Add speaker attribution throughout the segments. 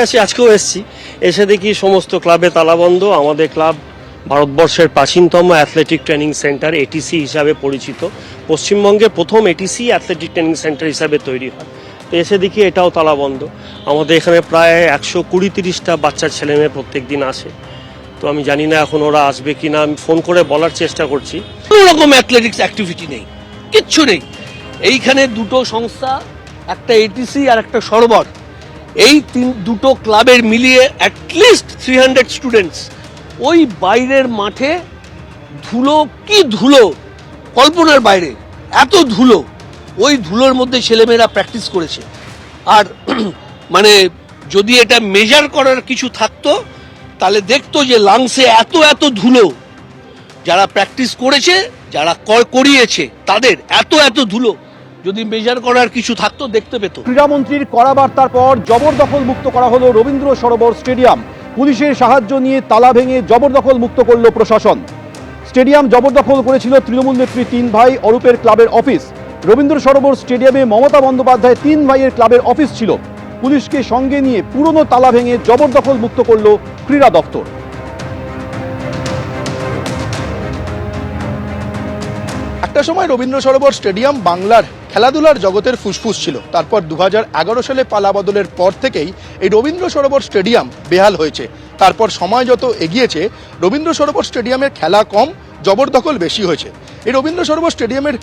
Speaker 1: আছি, আজকেও এসেছি, এসে দেখি সমস্ত ক্লাবে তালাবন্ধ। আমাদের ক্লাব ভারতবর্ষের প্রাচীনতম অ্যাথলেটিক ট্রেনিং সেন্টার, এটিসি হিসাবে পরিচিত। পশ্চিমবঙ্গের প্রথম এটিসি অ্যাথলেটিক ট্রেনিং সেন্টার হিসাবে তৈরি হয়। তো এসে দেখি এটাও তালাবন্ধ। আমাদের এখানে প্রায় 120-30টা বাচ্চার ছেলেমেয়ে প্রত্যেক দিন আসে। তো আমি জানি না এখন ওরা আসবে কি না, আমি ফোন করে বলার চেষ্টা করছি।
Speaker 2: কোনো রকম অ্যাথলেটিক্স অ্যাক্টিভিটি নেই, কিচ্ছু নেই। এইখানে দুটো সংস্থা, একটা এটিসি আর একটা সরোবর, এই দুটো ক্লাবের মিলিয়ে অ্যাটলিস্ট 300 স্টুডেন্টস। ওই বাইরের মাঠে ধুলো, কি ধুলো, কল্পনার বাইরে, এত ধুলো। ওই ধুলোর মধ্যে ছেলেমেয়েরা প্র্যাকটিস করেছে। আর মানে যদি এটা মেজার করার কিছু থাকতো তাহলে দেখতো যে লাংসে এত এত ধুলো। যারা প্র্যাকটিস করেছে, যারা করিয়েছে, তাদের এত এত ধুলো যদি মেজার করার কিছু থাকতো দেখতে পেত।
Speaker 3: ক্রীড়ামন্ত্রীর কড়া বার্তার পর জবরদখল মুক্ত করা হলো রবীন্দ্র সরোবর স্টেডিয়াম। পুলিশের সাহায্য নিয়ে তালা ভেঙে জবরদখল মুক্ত করল প্রশাসন। স্টেডিয়াম জবরদখল করেছিল তৃণমূল নেত্রী 3 ভাই অরূপের ক্লাবের অফিস। রবীন্দ্র সরোবর স্টেডিয়ামে মমতা বন্দ্যোপাধ্যায় 3 ভাইয়ের ক্লাবের অফিস ছিল। পুলিশকে সঙ্গে নিয়ে পুরনো তালা ভেঙে জবরদখল মুক্ত করল ক্রীড়া দপ্তর।
Speaker 4: একটা সময় রবীন্দ্র সরোবর স্টেডিয়াম বাংলার খেলাধুলার জগতের ফুসফুস ছিল। তারপর 2011 সালে পালা বদলের পর থেকেই এই রবীন্দ্র সরোবর স্টেডিয়াম বেহাল হয়েছে। তারপর সময় যত এগিয়েছে রবীন্দ্র সরোবর স্টেডিয়ামের খেলা কম, জবরদখল বেশি হয়েছে। এই রবীন্দ্র সরোবর স্টেডিয়ামের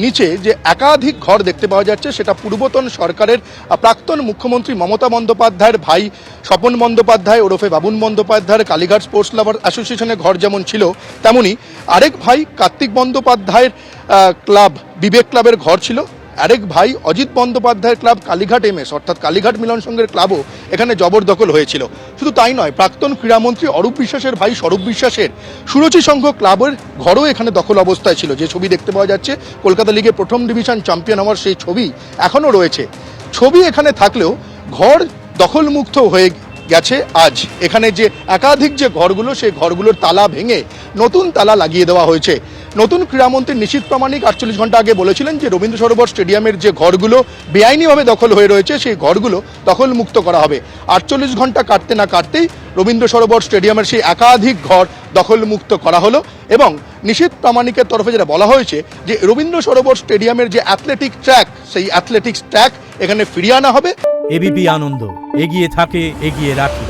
Speaker 4: নিচে যে একাধিক ঘর দেখতে পাওয়া যাচ্ছে, সেটা পূর্বতন সরকারের প্রাক্তন মুখ্যমন্ত্রী মমতা বন্দ্যোপাধ্যায়ের ভাই স্বপন বন্দ্যোপাধ্যায় ওরফে বাবুন বন্দ্যোপাধ্যায়ের কালীঘাট স্পোর্টস লাভার অ্যাসোসিয়েশনের ঘর যেমন ছিল, তেমনি আরেক ভাই কার্তিক বন্দ্যোপাধ্যায়ের ক্লাব বিবেক ক্লাবের ঘর ছিল। আরেক ভাই অজিত বন্দ্যোপাধ্যায়ের ক্লাব কালীঘাট এমএস অর্থাৎ কালীঘাট মিলন সংঘের ক্লাবও এখানে জবরদখল হয়েছিল। শুধু তাই নয়, প্রাক্তন ক্রীড়ামন্ত্রী অরূপ বিশ্বাসের ভাই স্বরূপ বিশ্বাসের সুরুচি সংঘ ক্লাবের ঘরও এখানে দখল অবস্থায় ছিল। যে ছবি দেখতে পাওয়া যাচ্ছে কলকাতা লিগের প্রথম ডিভিশন চ্যাম্পিয়ন হওয়ার সেই ছবি এখনও রয়েছে। ছবি এখানে থাকলেও ঘর দখলমুক্ত হয়ে গেছে আজ। এখানে যে একাধিক যে ঘরগুলো, সেই ঘরগুলোর তালা ভেঙে নতুন তালা লাগিয়ে দেওয়া হয়েছে। নতুন ক্রীড়ামন্ত্রী নিশীথ প্রামাণিক 48 ঘন্টা আগে বলেছিলেন যে রবীন্দ্র সরোবর স্টেডিয়ামের যে ঘরগুলো বেআইনিভাবে দখল হয়ে রয়েছে, সেই ঘরগুলো দখলমুক্ত করা হবে। 48 ঘন্টা কাটতে না কাটতেই রবীন্দ্র সরোবর স্টেডিয়ামের সেই একাধিক ঘর দখলমুক্ত করা হলো। এবং নিশীথ প্রামাণিকের তরফে যেটা বলা হয়েছে যে রবীন্দ্র সরোবর স্টেডিয়ামের যে অ্যাথলেটিক ট্র্যাক, সেই অ্যাথলেটিক্স ট্র্যাক এখানে ফিরিয়ে আনা হবে।
Speaker 5: এবিপি আনন্দ, এগিয়ে থাকে, এগিয়ে রাখে।